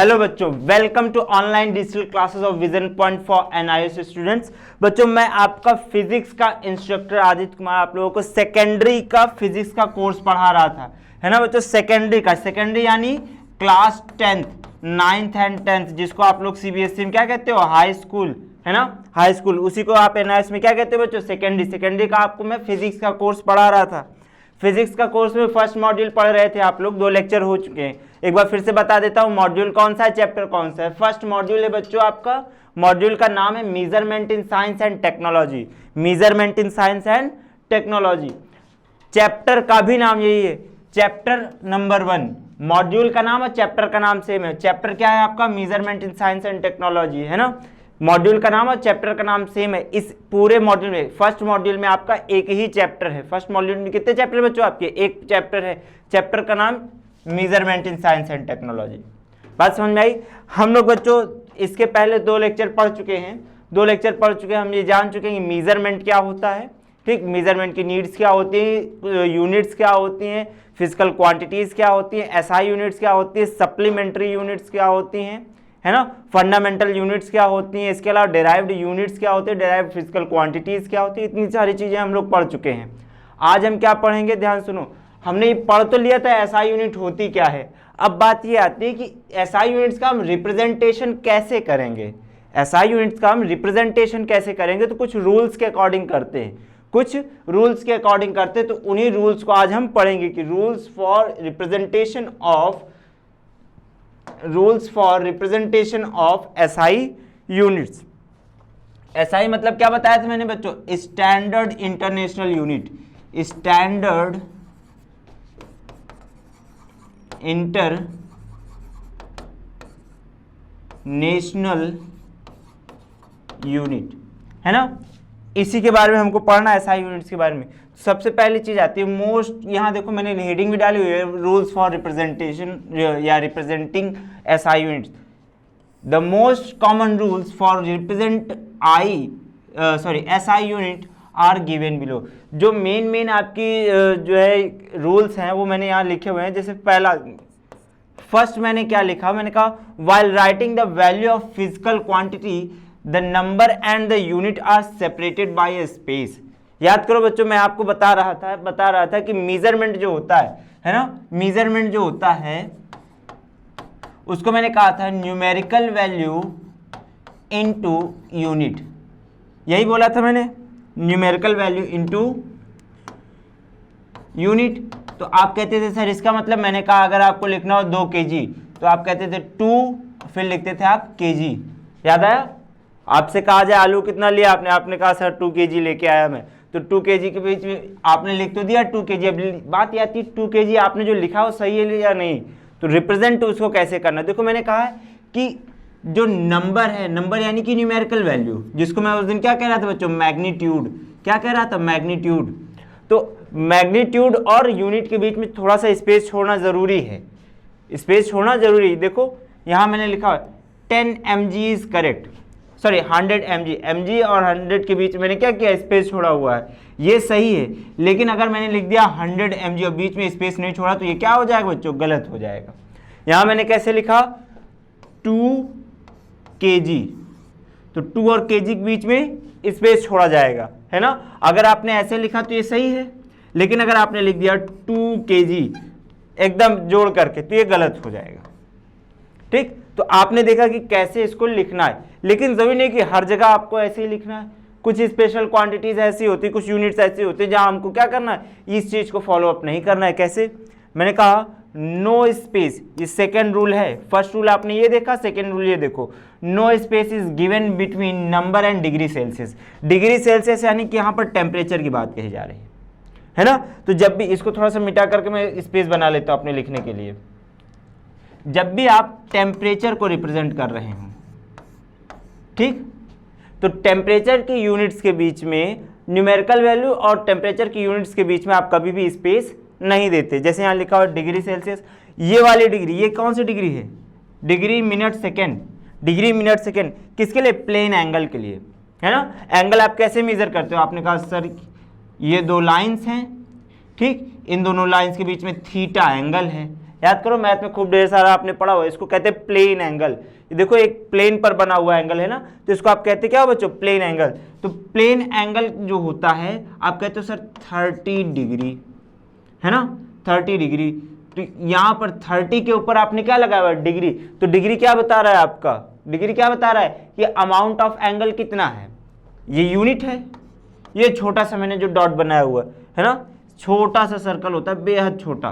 Hello बच्चों, welcome to online digital classes of vision point for NIS students. बच्चों, मैं आपका फिजिक्स का इंस्ट्रक्टर आदित्य कुमार आप लोगों को सेकेंडरी का फिजिक्स का कोर्स पढ़ा रहा था, है ना बच्चों। सेकेंडरी यानी class 10th, 9th and 10th, जिसको आप लोग सीबीएसई में क्या कहते हो, हाई स्कूल, है ना, हाई स्कूल। उसी को आप एनआईएस में क्या कहते हो बच्चों, सेकेंडरी का आपको मैं फिजिक्स का कोर्स पढ़ा रहा था। फिजिक्स का कोर्स में फर्स्ट मॉड्यूल पढ़ रहे थे आप लोग, 2 लेक्चर हो चुके हैं। एक बार फिर से बता देता हूं, मॉड्यूल कौन सा है, चैप्टर कौन सा है। फर्स्ट मॉड्यूल है बच्चों आपका, मॉड्यूल का नाम है measurement in science and technology. Measurement in science and technology, chapter का भी नाम यही है, चैप्टर नंबर 1। मॉड्यूल का नाम और चैप्टर का नाम सेम है। चैप्टर क्या है आपका, measurement in science and technology, है ना। मॉड्यूल का नाम और चैप्टर का नाम सेम है। इस पूरे मॉड्यूल में, फर्स्ट मॉड्यूल में आपका एक ही चैप्टर है। फर्स्ट मॉड्यूल में कितने चैप्टर बच्चों आपके, एक चैप्टर है। चैप्टर का नाम measurement in science and technology. बात समझ में आई। हम लोग बच्चों इसके पहले 2 लेक्चर पढ़ चुके हैं। 2 लेक्चर पढ़ चुके हैं, हम ये जान चुके हैं कि मेजरमेंट क्या होता है, ठीक, मेजरमेंट की नीड्स क्या होती हैं, यूनिट्स क्या होती हैं, फिजिकल क्वांटिटीज क्या होती हैं, एसआई यूनिट्स क्या होती है, सप्लीमेंट्री यूनिट्स क्या होती हैं, है ना, फंडामेंटल यूनिट्स क्या होती हैं, इसके अलावा डेराइव्ड यूनिट्स क्या होते हैं, डेराइव्ड फिजिकल क्वांटिटीज क्या होती है। इतनी सारी चीजें हम लोग पढ़ चुके हैं। आज हम क्या पढ़ेंगे, ध्यान सुनो। हमने ये पढ़ तो लिया था एसआई यूनिट होती क्या है। अब बात ये आती है कि एसआई यूनिट्स का हम रिप्रेजेंटेशन कैसे करेंगे। एसआई यूनिट्स का हम रिप्रेजेंटेशन कैसे करेंगे, तो कुछ रूल्स के अकॉर्डिंग करते हैं, कुछ रूल्स के अकॉर्डिंग करते हैं। तो उन्हीं रूल्स को आज हम पढ़ेंगे कि rules for representation of SI units. SI मतलब क्या बताया था मैंने बच्चों, standard international unit, standard international unit, है ना। इसी के बारे में हमको पढ़ना है, एसआई यूनिट्स के बारे में। सबसे पहली चीज आती है मोस्ट, यहाँ देखो मैंने हेडिंग भी डाली हुई है, रूल्स फॉर रिप्रेजेंटेशन या representing SI units. The most common rules for represent SI unit are given below. जो मेन आपकी जो है रूल्स हैं वो मैंने यहाँ लिखे हुए हैं। जैसे पहला, फर्स्ट मैंने क्या लिखा, मैंने कहा while writing the value of physical quantity the number and the unit are separated by a space. याद करो बच्चों, मैं आपको बता रहा था कि मेजरमेंट जो होता है ना, मेजरमेंट जो होता है उसको मैंने कहा था न्यूमेरिकल वैल्यू इनटू यूनिट। यही बोला था मैंने, न्यूमेरिकल वैल्यू इनटू यूनिट। तो आप कहते थे सर इसका मतलब, मैंने कहा अगर आपको लिखना हो 2 kg तो आप कहते थे 2, फिर लिखते थे आप kg। याद आया। आपसे कहा जाए आलू कितना लिया आपने कहा सर 2 kg लेके आया मैं, तो 2 kg के बीच में आपने लिख तो दिया 2 kg। अब बात ये आती है 2 kg आपने जो लिखा वो सही है या नहीं, तो रिप्रेजेंट उसको कैसे करना। देखो मैंने कहा है कि जो नंबर है, नंबर यानी कि न्यूमेरिकल वैल्यू, जिसको मैं उस दिन क्या कह रहा था बच्चों, मैग्नीट्यूड। क्या कह रहा था, मैग्नीट्यूड। तो मैग्नीट्यूड और यूनिट के बीच में थोड़ा सा स्पेस छोड़ना जरूरी है, स्पेस छोड़ना जरूरी है। देखो यहाँ मैंने लिखा 10 mg is correct, sorry 100 mg और 100 के बीच मैंने क्या किया, स्पेस छोड़ा हुआ है, ये सही है। लेकिन अगर मैंने लिख दिया 100 mg और बीच में स्पेस नहीं छोड़ा तो ये क्या हो जाएगा बच्चों, गलत हो जाएगा। यहाँ मैंने कैसे लिखा 2 kg, तो 2 और kg के बीच में स्पेस छोड़ा जाएगा, है ना। अगर आपने ऐसे लिखा तो ये सही है, लेकिन अगर आपने लिख दिया 2 kg एकदम जोड़ करके तो ये गलत हो जाएगा, ठीक। तो आपने देखा कि कैसे इसको लिखना है, लेकिन जरूरी नहीं कि हर जगह आपको ऐसे ही लिखना है। कुछ स्पेशल क्वांटिटीज ऐसी होती है, कुछ यूनिट्स ऐसी होती है जहां हमको क्या करना है, इस चीज को फॉलो अप नहीं करना है। कैसे, मैंने कहा नो स्पेस, ये सेकेंड रूल है। फर्स्ट रूल आपने ये देखा, सेकेंड रूल ये देखो, no space is given between number and degree Celsius. Degree Celsius यानी कि यहाँ पर टेम्परेचर की बात कही जा रही है ना। तो जब भी इसको थोड़ा सा मिटा करके मैं स्पेस बना लेता हूं अपने लिखने के लिए। जब भी आप टेम्परेचर को रिप्रेजेंट कर रहे हो, ठीक, तो टेम्परेचर की यूनिट्स के बीच में, न्यूमेरिकल वैल्यू और टेम्परेचर की यूनिट्स के बीच में आप कभी भी स्पेस नहीं देते। जैसे यहाँ लिखा हुआ डिग्री सेल्सियस, ये वाली डिग्री, ये कौन सी डिग्री है, degree minute second, degree minute second किसके लिए, प्लेन एंगल के लिए, है ना। एंगल आप कैसे मेजर करते हो, आपने कहा सर ये 2 लाइन्स हैं, ठीक, इन दोनों लाइन्स के बीच में थीटा एंगल है, याद करो, मैथ में खूब ढेर सारा आपने पढ़ा हुआ है, इसको कहते हैं प्लेन एंगल। देखो एक प्लेन पर बना हुआ एंगल है ना, तो इसको आप कहते क्या हो बच्चों, प्लेन एंगल। तो प्लेन एंगल जो होता है आप कहते हो सर 30 डिग्री, है ना, 30 डिग्री। तो यहाँ पर 30 के ऊपर आपने क्या लगाया हुआ, डिग्री। तो डिग्री क्या बता रहा है आपका, डिग्री क्या बता रहा है कि अमाउंट ऑफ एंगल कितना है, ये यूनिट है। ये छोटा सा मैंने जो डॉट बनाया हुआ है ना, छोटा सा सर्कल होता है, बेहद छोटा,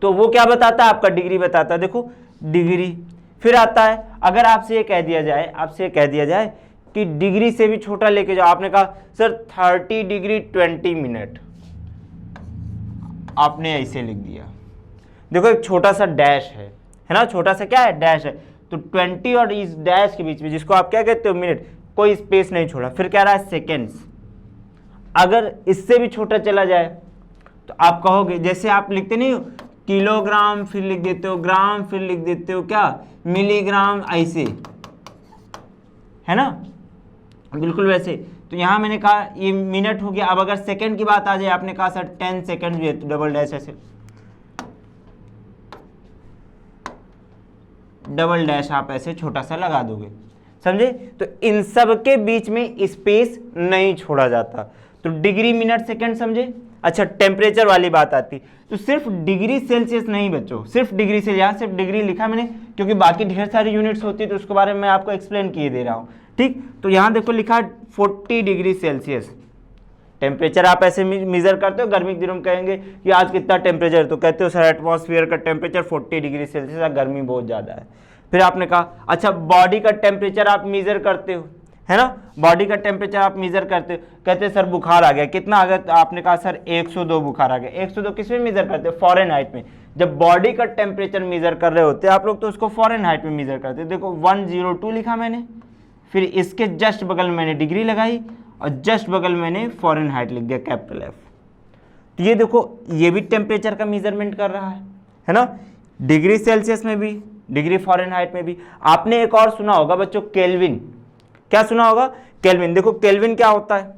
तो वो क्या बताता है आपका, डिग्री बताता है। देखो डिग्री। फिर आता है, अगर आपसे ये कह दिया जाए, आपसे ये कह दिया जाए कि डिग्री से भी छोटा लेके जाओ, आपने कहा सर 30 डिग्री 20 मिनट, आपने ऐसे लिख दिया। देखो एक छोटा सा डैश है ना, छोटा सा क्या है, डैश है। तो 20 और इस डैश के बीच में, जिसको आप क्या कहते हो, मिनट, कोई स्पेस नहीं छोड़ा। फिर कह रहा है सेकेंड्स। अगर इससे भी छोटा चला जाए तो आप कहोगे, जैसे आप लिखते नहीं हो किलोग्राम, फिर लिख देते हो ग्राम, फिर लिख देते हो क्या, मिलीग्राम, ऐसे, है ना, बिल्कुल वैसे। तो यहां मैंने कहा ये मिनट हो गया। अब अगर सेकंड की बात आ जाए, आपने कहा सर 10 सेकंड भी है, तो डबल डैश ऐसे, डबल डैश आप ऐसे छोटा सा लगा दोगे, समझे। तो इन सब के बीच में स्पेस नहीं छोड़ा जाता। तो डिग्री, मिनट, सेकंड, समझे। अच्छा, टेम्परेचर वाली बात आती, तो सिर्फ डिग्री सेल्सियस नहीं बच्चों, सिर्फ डिग्री से, यहाँ सिर्फ डिग्री लिखा मैंने क्योंकि बाकी ढेर सारी यूनिट्स होती है, तो उसके बारे में मैं आपको एक्सप्लेन किए दे रहा हूँ, ठीक। तो यहाँ देखो लिखा 40 डिग्री सेल्सियस टेम्परेचर। आप ऐसे मेजर करते हो, गर्मी के दिनों में कहेंगे कि आज कितना टेम्परेचर, तो कहते हो सर एटमॉस्फेयर का टेम्परेचर 40 डिग्री सेल्सियस, गर्मी बहुत ज़्यादा है। फिर आपने कहा अच्छा बॉडी का टेम्परेचर आप मेजर करते हो, है ना, बॉडी का टेम्परेचर आप मेजर करते हो, कहते हैं सर बुखार आ गया, कितना आ गया, तो आपने कहा सर 102 बुखार आ गया। 102 किस में मेजर करते हो, फॉरेनहाइट में। जब बॉडी का टेम्परेचर मेजर कर रहे होते हैं आप लोग, तो उसको फॉरेनहाइट में मेजर करते हैं। देखो 102 लिखा मैंने, फिर इसके जस्ट बगल में मैंने डिग्री लगाई और जस्ट बगल में मैंने फॉरेनहाइट लिख दिया, कैपिटल F। तो ये देखो ये भी टेम्परेचर का मेजरमेंट कर रहा है ना, डिग्री सेल्सियस में भी, डिग्री फॉरेनहाइट में भी। आपने एक और सुना होगा बच्चों, केल्विन। क्या सुना होगा, केल्विन। देखो केल्विन क्या होता है,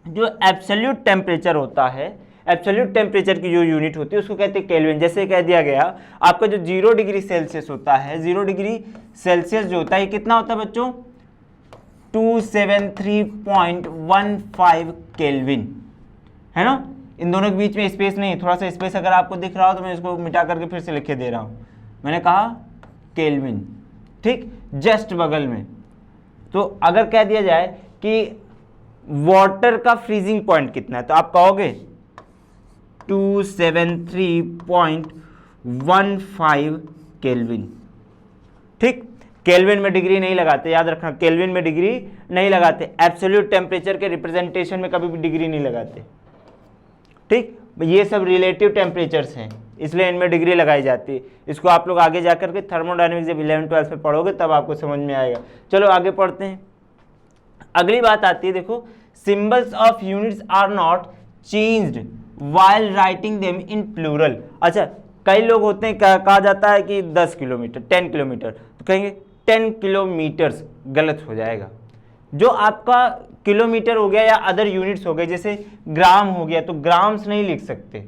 जो एब्सोल्यूट टेम्परेचर होता है, एब्सोल्यूट टेम्परेचर की जो यूनिट होती है उसको कहते हैं केल्विन। जैसे कह दिया गया आपका जो 0 डिग्री सेल्सियस होता है, 0 डिग्री सेल्सियस जो होता है कितना होता है बच्चों, 273.15 केल्विन, है ना। इन दोनों के बीच में स्पेस नहीं, थोड़ा सा स्पेस अगर आपको दिख रहा हो तो मैं इसको मिटा करके फिर से लिख के दे रहा हूँ। मैंने कहा केल्विन, ठीक, जस्ट बगल में। तो अगर कह दिया जाए कि वाटर का फ्रीजिंग पॉइंट कितना है, तो आप कहोगे 273.15 केल्विन, ठीक। केल्विन में डिग्री नहीं लगाते, याद रखना, केल्विन में डिग्री नहीं लगाते। एब्सोल्यूट टेम्परेचर के रिप्रेजेंटेशन में कभी भी डिग्री नहीं लगाते, ठीक। ये सब रिलेटिव टेम्परेचर्स हैं, इसलिए इनमें डिग्री लगाई जाती है। इसको आप लोग आगे जाकर के थर्मोडायनेमिक्स जब 11-12 में पढ़ोगे तब आपको समझ में आएगा। चलो आगे पढ़ते हैं। अगली बात आती है, देखो symbols of units are not changed while writing them in plural. अच्छा, कई लोग होते हैं, कहा जाता है कि 10 किलोमीटर, 10 किलोमीटर, तो कहेंगे 10 किलोमीटर्स, गलत हो जाएगा। जो आपका किलोमीटर हो गया या अदर यूनिट्स हो गए, जैसे ग्राम हो गया तो ग्राम्स नहीं लिख सकते,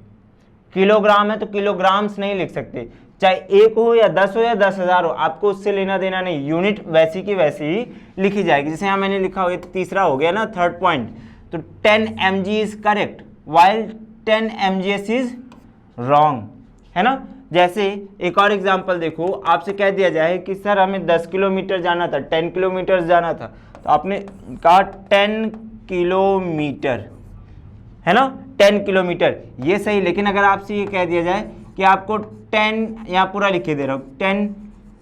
किलोग्राम है तो किलोग्राम्स नहीं लिख सकते, चाहे 1 हो या 10 हो या 10,000 हो, आपको उससे लेना देना नहीं, यूनिट वैसी की वैसी ही लिखी जाएगी। जैसे यहाँ मैंने लिखा हो, तीसरा हो गया ना, थर्ड पॉइंट, तो 10 mg is correct while 10 mgs is wrong, है ना। जैसे एक और एग्जांपल देखो, आपसे कह दिया जाए कि सर हमें 10 किलोमीटर जाना था, 10 किलोमीटर जाना था, तो आपने कहा 10 किलोमीटर, है ना, 10 किलोमीटर, ये सही। लेकिन अगर आपसे ये कह दिया जाए कि आपको 10, यहाँ पूरा लिखे दे रहा हूँ, 10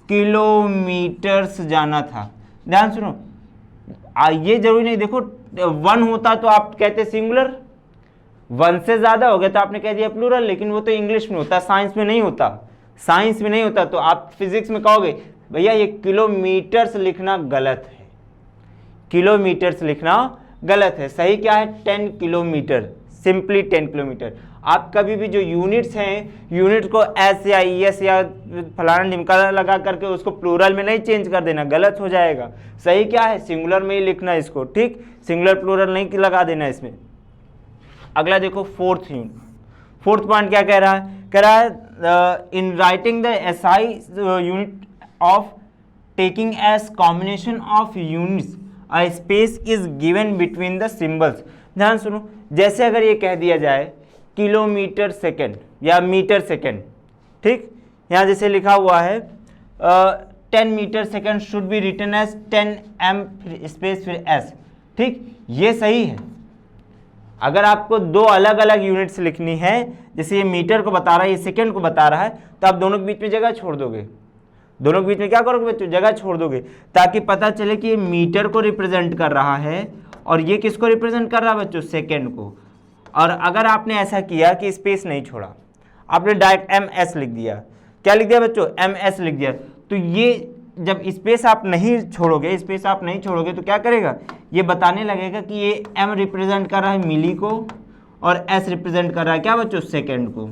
किलोमीटर्स जाना था, ध्यान सुनो, ये जरूरी नहीं, देखो 1 होता तो आप कहते सिंगुलर, 1 से ज़्यादा हो गया तो आपने कह दिया प्लूरल, लेकिन वो तो इंग्लिश में होता, साइंस में नहीं होता, साइंस में नहीं होता। तो आप फिजिक्स में कहोगे भैया ये किलोमीटर्स लिखना गलत है, किलोमीटर्स लिखना गलत है, सही क्या है, 10 किलोमीटर, सिंपली 10 किलोमीटर। आप कभी भी जो यूनिट्स हैं, यूनिट को एस या एस या फलाना ढिमका लगा करके उसको प्लूरल में नहीं चेंज कर देना, गलत हो जाएगा। सही क्या है, सिंगुलर में ही लिखना इसको, ठीक, सिंगुलर प्लूरल नहीं लगा देना इसमें। अगला देखो फोर्थ पॉइंट क्या कह रहा है, कह रहा है in writing the SI unit of taking as combination of units a space is given between the symbols। ध्यान सुनो, जैसे अगर ये कह दिया जाए किलोमीटर सेकेंड या मीटर सेकेंड, ठीक, यहाँ जैसे लिखा हुआ है 10 metre second should be written as 10 m space फिर s, ठीक, ये सही है। अगर आपको दो अलग अलग यूनिट्स लिखनी है, जैसे ये मीटर को बता रहा है, ये सेकेंड को बता रहा है, तो आप दोनों के बीच में जगह छोड़ दोगे, दोनों के बीच में क्या करोगे बच्चों, जगह छोड़ दोगे, ताकि पता चले कि ये मीटर को रिप्रेजेंट कर रहा है और ये किसको रिप्रेजेंट कर रहा है बच्चों, सेकेंड को। और अगर आपने ऐसा किया कि स्पेस नहीं छोड़ा, आपने डायरेक्ट MS लिख दिया, क्या लिख दिया बच्चों, MS लिख दिया, तो ये जब स्पेस आप नहीं छोड़ोगे, स्पेस आप नहीं छोड़ोगे तो क्या करेगा, ये बताने लगेगा कि ये M रिप्रेजेंट कर रहा है मिली को और S रिप्रेजेंट कर रहा है क्या बच्चों, सेकेंड को,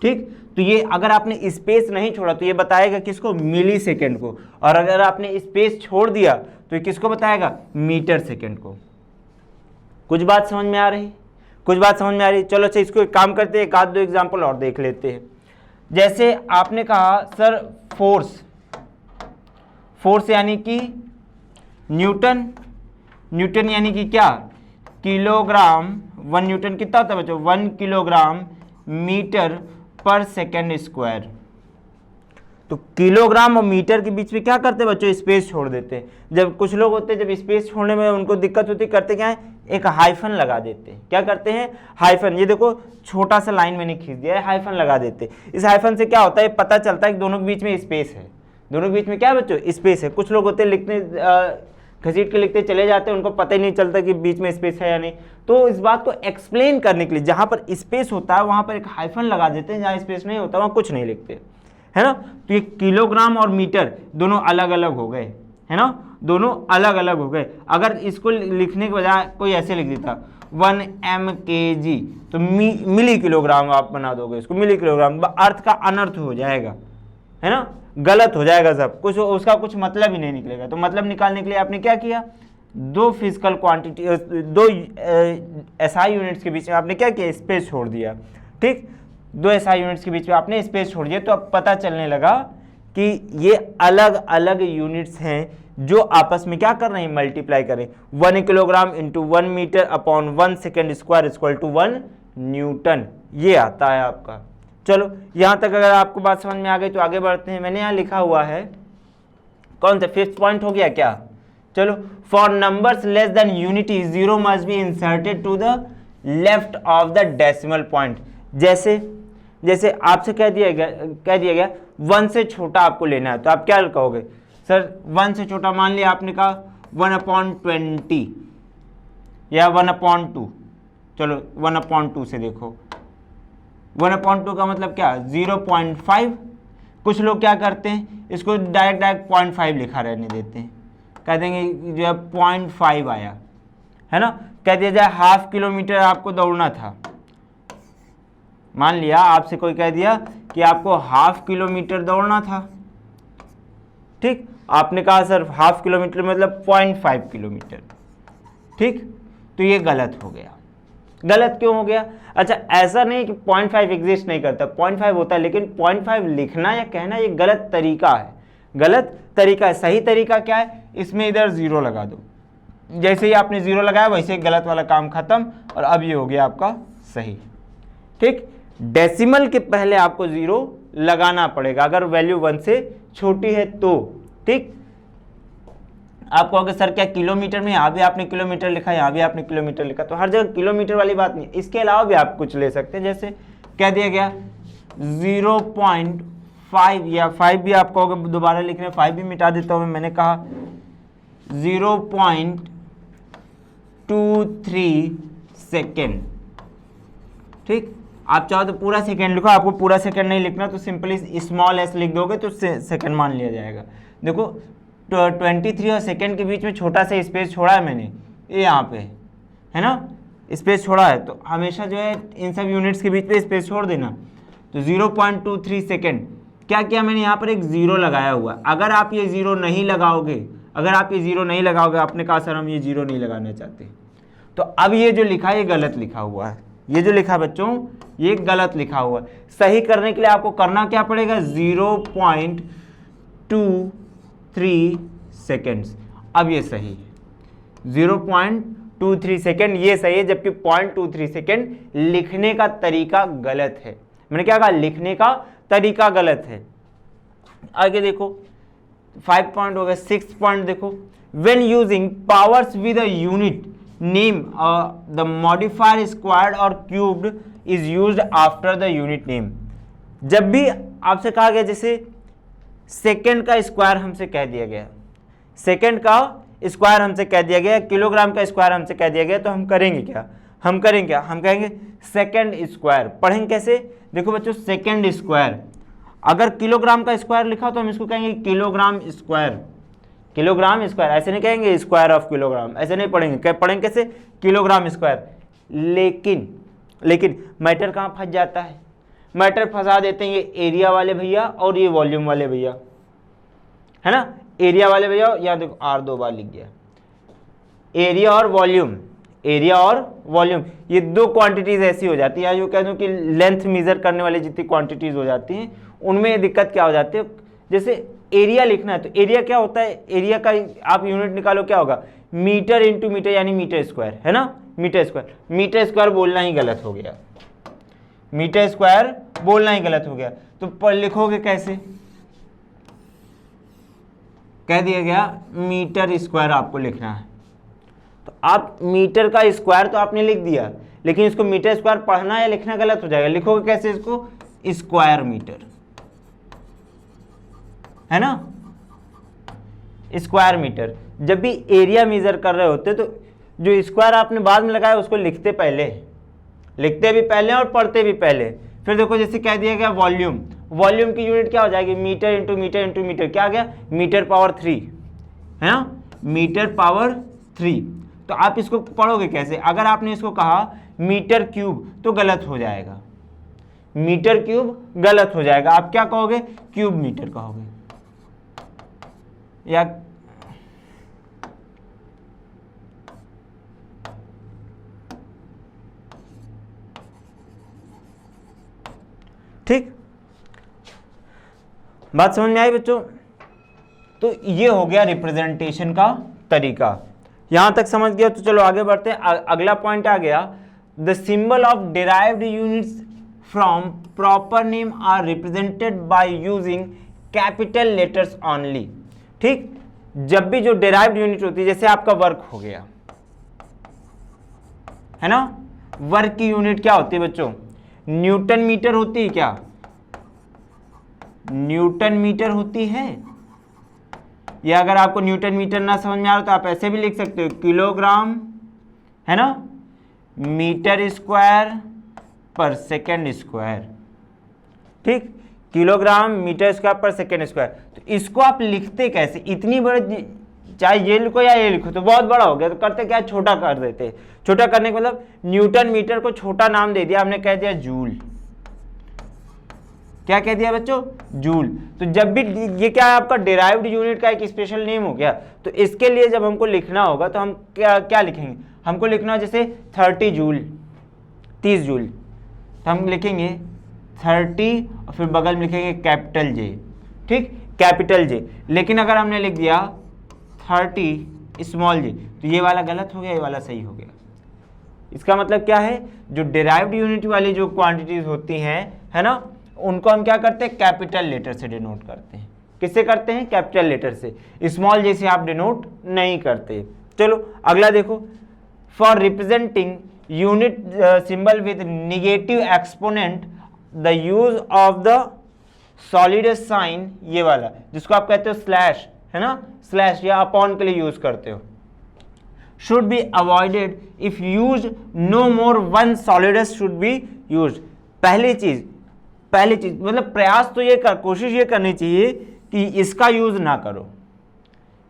ठीक। तो ये अगर आपने स्पेस नहीं छोड़ा तो ये बताएगा किसको, मिली सेकेंड को, और अगर आपने स्पेस छोड़ दिया तो ये किसको बताएगा, मीटर सेकेंड को। कुछ बात समझ में आ रही, कुछ बात समझ में आ रही। चलो अच्छा, इसको एक काम करते हैं, एक आध दो एग्जाम्पल और देख लेते हैं। जैसे आपने कहा सर फोर्स, फोर्स यानी कि न्यूटन, न्यूटन यानी कि क्या, किलोग्राम, 1 न्यूटन कितना होता है बच्चों, 1 किलोग्राम मीटर पर सेकेंड स्क्वायर। तो किलोग्राम और मीटर के बीच में क्या करते हैं बच्चों, स्पेस छोड़ देते हैं। जब कुछ लोग होते हैं जब स्पेस छोड़ने में उनको दिक्कत होती है, करते क्या है, एक हाइफन लगा देते हैं। क्या करते हैं, हाइफन, ये देखो छोटा सा लाइन मैंने खींच दिया है, हाइफन लगा देते हैं। इस हाइफन से क्या होता है, पता चलता है कि दोनों के बीच में स्पेस है, दोनों के बीच में क्या है बच्चों, स्पेस है। कुछ लोग होते हैं लिखने घसीट के लिखते चले जाते हैं, उनको पता ही नहीं चलता कि बीच में स्पेस है या नहीं। तो इस बात को एक्सप्लेन करने के लिए जहाँ पर स्पेस होता है वहाँ पर एक हाइफन लगा देते हैं, जहाँ स्पेस नहीं होता वहाँ कुछ नहीं लिखते, है ना। तो ये किलोग्राम और मीटर दोनों अलग अलग हो गए, है ना, दोनों अलग अलग हो गए। अगर इसको लिखने के बजाय कोई ऐसे लिख देता 1 mkg, तो मिली किलोग्राम आप बना दोगे इसको, मिली किलोग्राम, अर्थ का अनर्थ हो जाएगा, है ना, गलत हो जाएगा सब कुछ, उसका कुछ मतलब ही नहीं निकलेगा। तो मतलब निकालने के लिए आपने क्या किया, दो फिजिकल क्वांटिटी, दो SI यूनिट्स के बीच में आपने क्या किया, स्पेस छोड़ दिया, ठीक, दो SI यूनिट्स के बीच में आपने स्पेस छोड़ दिया। तो अब पता चलने लगा कि ये अलग अलग यूनिट्स हैं जो आपस में क्या कर रहे हैं, मल्टीप्लाई करें। 1 kilogram into 1 metre upon 1 second square equal to 1 newton, ये आता है आपका। चलो यहाँ तक अगर आपको बात समझ में आ गई तो आगे बढ़ते हैं। मैंने यहाँ लिखा हुआ है कौन सा, 5th पॉइंट हो गया क्या, चलो, for numbers less than unity 0 must be inserted to the left of the decimal point. जैसे आपसे कह दिया गया 1 से छोटा आपको लेना है, तो आप क्या कहोगे, सर 1 से छोटा, मान लिया आपने कहा 1/20 या 1/2, चलो 1/2 से देखो, 1/2 का मतलब क्या, 0.5। कुछ लोग क्या करते हैं, इसको डायरेक्ट 0.5 लिखा रहने देते हैं, कह देंगे जो है 0.5 आया, है ना। कह दिया जाए ½ किलोमीटर आपको दौड़ना था, मान लिया आपसे कोई कह दिया कि आपको ½ किलोमीटर दौड़ना था, ठीक, आपने कहा सर ½ किलोमीटर मतलब 0.5 किलोमीटर, ठीक, तो ये गलत हो गया। गलत क्यों हो गया, अच्छा ऐसा नहीं कि 0.5 एग्जिस्ट नहीं करता, 0.5 होता है, लेकिन 0.5 लिखना या कहना ये गलत तरीका है, गलत तरीका है। सही तरीका क्या है, इसमें इधर 0 लगा दो, जैसे ही आपने 0 लगाया वैसे गलत वाला काम खत्म, और अब ये हो गया आपका सही, ठीक। डेसिमल के पहले आपको 0 लगाना पड़ेगा अगर वैल्यू 1 से छोटी है तो, ठीक। आप कहोगे सर क्या किलोमीटर में, यहाँ भी आपने किलोमीटर लिखा, यहाँ भी आपने किलोमीटर लिखा, तो हर जगह किलोमीटर वाली बात नहीं। इसके अलावा भी आप कुछ ले सकते हैं, जैसे कह दिया गया 0.5 या 5 भी आप कहोगे दोबारा लिखने, 5 भी मिटा देता हूँ मैंने कहा 0.23 सेकेंड, ठीक। आप चाहो तो पूरा सेकेंड लिखो, आपको पूरा सेकेंड नहीं लिखना तो सिंपली स्मॉल s लिख दोगे तो सेकेंड मान लिया जाएगा। देखो 23 और सेकेंड के बीच में छोटा सा स्पेस छोड़ा है मैंने, ये यहाँ पे है ना, स्पेस छोड़ा है, तो हमेशा जो है इन सब यूनिट्स के बीच में स्पेस छोड़ देना। तो 0.23 सेकेंड, क्या किया मैंने यहाँ पर एक 0 लगाया हुआ। अगर आप ये 0 नहीं लगाओगे, आपने कहा सर हम ये 0 नहीं लगाना चाहते, तो अब ये जो लिखा है ये गलत लिखा हुआ है, ये जो लिखा बच्चों ये गलत लिखा हुआ है। सही करने के लिए आपको करना क्या पड़ेगा, 0.23 सेकेंड्स। अब ये सही है, 0.23 सेकेंड ये सही है, जबकि 0.23 सेकेंड लिखने का तरीका गलत है। मैंने क्या कहा, लिखने का तरीका गलत है। आगे देखो 5 पॉइंट हो गया। 6 पॉइंट देखो, when using powers with a unit name the modifier squared or cubed is used after the unit name. जब भी आपसे कहा गया, जैसे सेकेंड का स्क्वायर हमसे कह दिया गया, सेकेंड का स्क्वायर हमसे कह दिया गया, किलोग्राम का स्क्वायर हमसे कह दिया गया, तो हम करेंगे क्या, हम कहेंगे सेकेंड स्क्वायर। पढ़ेंगे कैसे, देखो बच्चों सेकेंड स्क्वायर, अगर किलोग्राम का स्क्वायर लिखा तो हम इसको कहेंगे किलोग्राम स्क्वायर, किलोग्राम स्क्वायर, ऐसे नहीं कहेंगे स्क्वायर ऑफ किलोग्राम, ऐसे नहीं पढ़ेंगे, पढ़ेंगे कैसे, किलोग्राम स्क्वायर। लेकिन मैटर कहाँ फंस जाता है, मैटर फंसा देते हैं ये एरिया वाले भैया और ये वॉल्यूम वाले भैया, है ना, एरिया वाले भैया, या देखो R 2 बार लिख गया, एरिया और वॉल्यूम, एरिया और वॉल्यूम, ये दो क्वांटिटीज ऐसी हो जाती है, या जो कह दूं कि लेंथ मेजर करने वाली जितनी क्वांटिटीज हो जाती हैं उनमें ये दिक्कत क्या हो जाती है। जैसे एरिया लिखना है तो एरिया क्या होता है, एरिया का आप यूनिट निकालो क्या होगा, मीटर इंटू मीटर यानी मीटर स्क्वायर, है ना, मीटर स्क्वायर। मीटर स्क्वायर बोलना ही गलत हो गया, मीटर स्क्वायर बोलना ही गलत हो गया, तो लिखोगे कैसे, कह दिया गया मीटर स्क्वायर आपको लिखना है, तो आप मीटर का स्क्वायर तो आपने लिख दिया, लेकिन इसको मीटर स्क्वायर पढ़ना या लिखना गलत हो जाएगा। लिखोगे कैसे इसको, स्क्वायर मीटर, है ना, स्क्वायर मीटर। जब भी एरिया मेजर कर रहे होते तो जो स्क्वायर आपने बाद में लगाया उसको लिखते भी पहले और पढ़ते भी पहले। फिर देखो जैसे कह दिया गया वॉल्यूम, वॉल्यूम की यूनिट क्या हो जाएगी, metre into metre into metre, क्या आ गया, मीटर पावर 3, है ना, मीटर पावर 3। तो आप इसको पढ़ोगे कैसे, अगर आपने इसको कहा मीटर क्यूब तो गलत हो जाएगा, मीटर क्यूब गलत हो जाएगा, आप क्या कहोगे, क्यूब मीटर कहोगे, या ठीक, बात समझ में आई बच्चों। तो ये हो गया रिप्रेजेंटेशन का तरीका, यहां तक समझ गया। तो चलो आगे बढ़ते हैं, अगला पॉइंट आ गया, the symbol of derived units from proper name are represented by using capital letters only. ठीक, जब भी जो डिराइव्ड यूनिट होती है, जैसे आपका वर्क हो गया, है ना, वर्क की यूनिट क्या होती है बच्चों, न्यूटन मीटर होती है, क्या न्यूटन मीटर होती है, या अगर आपको न्यूटन मीटर ना समझ में आ रहा तो आप ऐसे भी लिख सकते हो, किलोग्राम, है ना, मीटर स्क्वायर पर सेकेंड स्क्वायर। ठीक, किलोग्राम मीटर स्क्वायर पर सेकेंड स्क्वायर। तो इसको आप लिखते कैसे, इतनी बड़ी, चाहे ये लिखो या ये लिखो तो बहुत बड़ा हो गया, तो करते क्या, छोटा कर देते। छोटा करने का मतलब न्यूटन मीटर को छोटा नाम दे दिया हमने, कह दिया जूल। क्या कह दिया बच्चों, जूल। तो जब भी ये क्या है, आपका डिराइव्ड यूनिट का एक स्पेशल नेम हो गया, तो इसके लिए जब हमको लिखना होगा तो हम क्या लिखेंगे, हमको लिखना है जैसे 30 जूल, 30 जूल, तो हम लिखेंगे 30 और फिर बगल में लिखेंगे कैपिटल जे। ठीक, कैपिटल जे। लेकिन अगर हमने लिख दिया 30 स्मॉल जे तो ये वाला गलत हो गया, ये वाला सही हो गया। इसका मतलब क्या है, जो डिराइव्ड यूनिट वाली जो क्वांटिटीज होती हैं, है ना, उनको हम क्या करते हैं, कैपिटल लेटर से डिनोट करते हैं। किससे करते हैं, कैपिटल लेटर से, स्मॉल जे से आप डिनोट नहीं करते। चलो अगला देखो, for representing unit symbol with negative exponent the use of the solid sign, ये वाला जिसको आप कहते हो स्लैश, है ना, स्लैश या अपॉन के लिए यूज करते हो, should be avoided if use no more one solidus should be use. पहली चीज मतलब प्रयास तो ये कोशिश ये करनी चाहिए कि इसका यूज ना करो,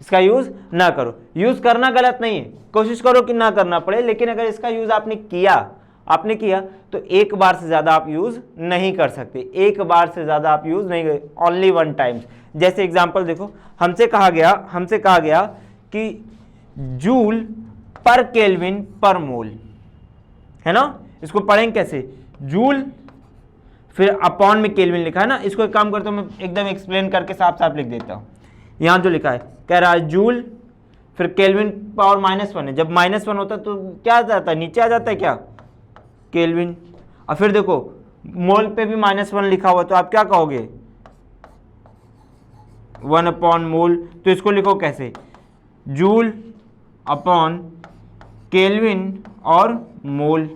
इसका यूज ना करो। यूज करना गलत नहीं है, कोशिश करो कि ना करना पड़े, लेकिन अगर इसका यूज आपने किया तो एक बार से ज्यादा आप यूज नहीं कर सकते, एक बार से ज्यादा आप यूज नहीं कर, ओनली वन टाइम्स। जैसे एग्जांपल देखो, हमसे कहा गया कि जूल पर केल्विन पर मोल, है ना, इसको पढ़ेंगे कैसे, जूल फिर अपॉन में केल्विन लिखा है ना, इसको एक काम करता हूँ मैं एकदम एक्सप्लेन करके साफ साफ लिख देता हूँ। यहाँ जो लिखा है कह रहा है जूल फिर केल्विन पावर -1 है, जब -1 होता है तो क्या आ जाता है, नीचे आ जाता है क्या, केल्विन। और फिर देखो मोल पे भी -1 लिखा हुआ, तो आप क्या कहोगे 1 अपॉन मोल, तो इसको लिखो कैसे, जूल अपॉन केल्विन और मोल।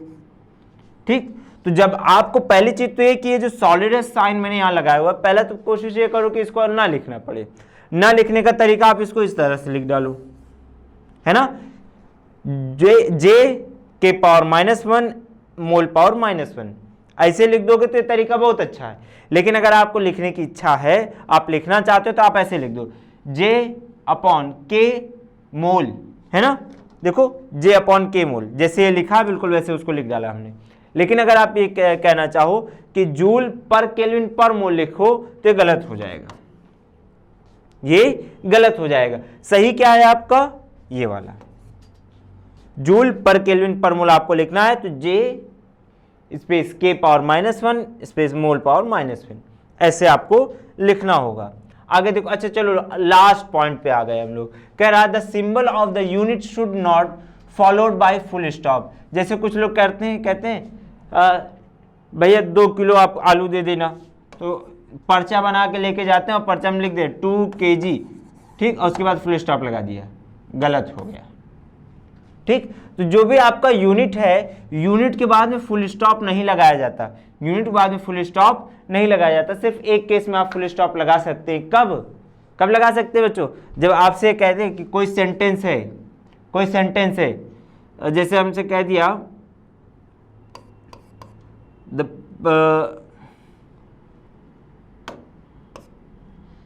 ठीक, तो जब आपको पहली चीज तो ये कि ये जो सॉलिड है साइन मैंने यहाँ लगाया हुआ, पहले तो कोशिश ये करो कि इसको ना लिखना पड़े, ना लिखने का तरीका आप इसको इस तरह से लिख डालो, है ना, जे के पावर -1 मोल पावर -1, ऐसे लिख दोगे तो ये तरीका बहुत अच्छा है। लेकिन अगर आपको लिखने की इच्छा है, आप लिखना चाहते हो, तो आप ऐसे लिख दो जे अपॉन के मोल, है ना, देखो जे अपॉन के मोल, जैसे ये लिखा बिल्कुल वैसे उसको लिख डाला हमने। लेकिन अगर आप ये कहना चाहो कि जूल पर केल्विन पर मोल लिखो तो ये गलत हो जाएगा, ये गलत हो जाएगा। सही क्या है आपका, ये वाला जूल पर केल्विन पर मोल आपको लिखना है, तो जे स्पेस के पावर -1 स्पेस मोल पावर -1, ऐसे आपको लिखना होगा। आगे देखो, अच्छा चलो लास्ट पॉइंट पे आ गए हम लोग। कह रहा है the symbol of the unit should not followed by full stop. जैसे कुछ लोग कहते हैं भैया 2 किलो आप आलू दे देना, तो पर्चा बना के लेके जाते हैं और पर्चा में लिख दे 2 kg, ठीक, और उसके बाद फुल स्टॉप लगा दिया, गलत हो गया। ठीक, तो जो भी आपका यूनिट है, यूनिट के बाद में फुल स्टॉप नहीं लगाया जाता, यूनिट के बाद में फुल स्टॉप नहीं लगाया जाता। सिर्फ एक केस में आप फुल स्टॉप लगा सकते हैं, कब लगा सकते हैं बच्चों, जब आपसे कहते हैं कि कोई सेंटेंस है, कोई सेंटेंस है, जैसे हमसे कह दिया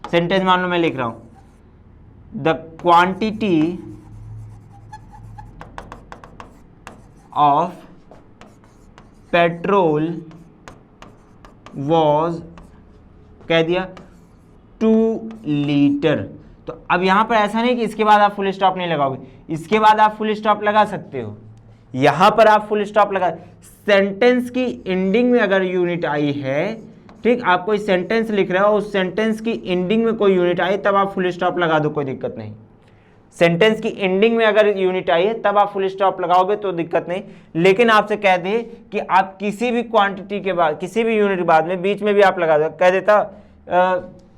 सेंटेंस मान लो मैं लिख रहा हूं the quantity of petrol was, कह दिया 2 लीटर। तो अब यहां पर ऐसा नहीं कि इसके बाद आप फुल स्टॉप नहीं लगाओगे, इसके बाद आप फुल स्टॉप लगा सकते हो, यहां पर आप फुल स्टॉप लगा, सेंटेंस की एंडिंग में अगर यूनिट आई है, ठीक, आप कोई सेंटेंस लिख रहे हो, उस सेंटेंस की एंडिंग में कोई यूनिट आई तब आप फुल स्टॉप लगा दो, कोई दिक्कत नहीं। सेंटेंस की एंडिंग में अगर यूनिट आई है तब आप फुल स्टॉप लगाओगे तो दिक्कत नहीं। लेकिन आपसे कह दे कि आप किसी भी क्वांटिटी के बाद, किसी भी यूनिट के बाद में बीच में भी आप लगा दो, कह देता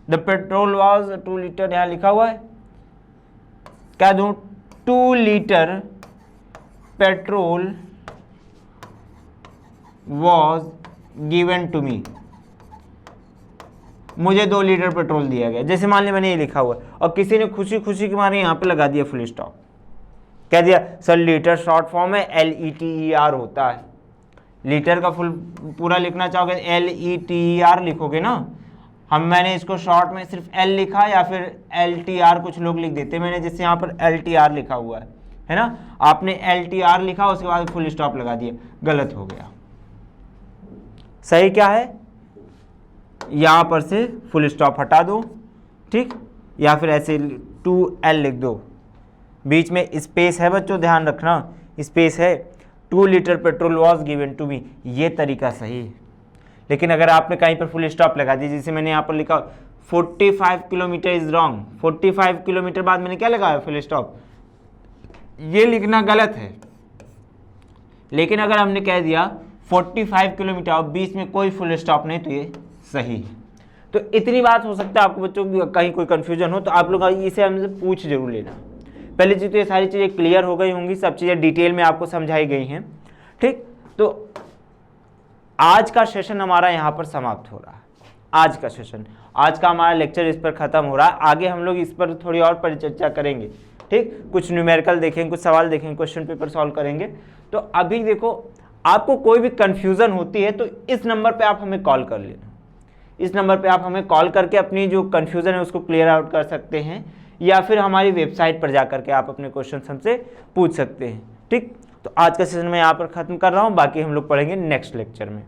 द पेट्रोल वाज 2 लीटर, यहां लिखा हुआ है, क्या दूं 2 litre petrol was given to me, मुझे 2 लीटर पेट्रोल दिया गया, जैसे मान लिया मैंने ये लिखा हुआ, और किसी ने खुशी खुशी के मारे यहाँ पे लगा दिया फुल स्टॉप, कह दिया सर लीटर शॉर्ट फॉर्म है LETER होता है, लीटर का फुल पूरा लिखना चाहोगे LETER लिखोगे ना, मैंने इसको शॉर्ट में सिर्फ L लिखा या फिर LTR कुछ लोग लिख देते, मैंने जैसे यहाँ पर LTR लिखा हुआ है ना, आपने LTR लिखा उसके बाद फुल स्टॉप लगा दिया, गलत हो गया। सही क्या है, यहां पर से फुल स्टॉप हटा दो, ठीक, या फिर ऐसे 2L लिख दो, बीच में स्पेस है बच्चों, ध्यान रखना स्पेस है, 2 litre petrol was given to me, ये तरीका सही है। लेकिन अगर आपने कहीं पर फुल स्टॉप लगा दी, जैसे मैंने यहाँ पर लिखा 45 किलोमीटर इज रॉन्ग, 45 किलोमीटर बाद मैंने क्या लगाया फुल स्टॉप, ये लिखना गलत है। लेकिन अगर हमने कह दिया 45 किलोमीटर और बीच में कोई फुल स्टॉप नहीं, तो ये सही है। तो इतनी बात हो सकता है आपको बच्चों की कहीं कोई कंफ्यूजन हो तो आप लोग इसे हमसे पूछ जरूर लेना। पहली चीज़ तो ये सारी चीज़ें क्लियर हो गई होंगी, सब चीज़ें डिटेल में आपको समझाई गई हैं, ठीक। तो आज का सेशन हमारा यहाँ पर समाप्त हो रहा है, आज का सेशन, आज का हमारा लेक्चर इस पर ख़त्म हो रहा है। आगे हम लोग इस पर थोड़ी और परिचर्चा करेंगे, ठीक, कुछ न्यूमेरिकल देखेंगे, कुछ सवाल देखेंगे, क्वेश्चन पेपर सॉल्व करेंगे। तो अभी देखो, आपको कोई भी कन्फ्यूज़न होती है तो इस नंबर पे आप हमें कॉल कर लेना, इस नंबर पे आप हमें कॉल करके अपनी जो कन्फ्यूज़न है उसको क्लियर आउट कर सकते हैं, या फिर हमारी वेबसाइट पर जा करके आप अपने क्वेश्चन हमसे पूछ सकते हैं, ठीक। तो आज का सेशन मैं यहाँ पर ख़त्म कर रहा हूँ, बाकी हम लोग पढ़ेंगे नेक्स्ट लेक्चर में।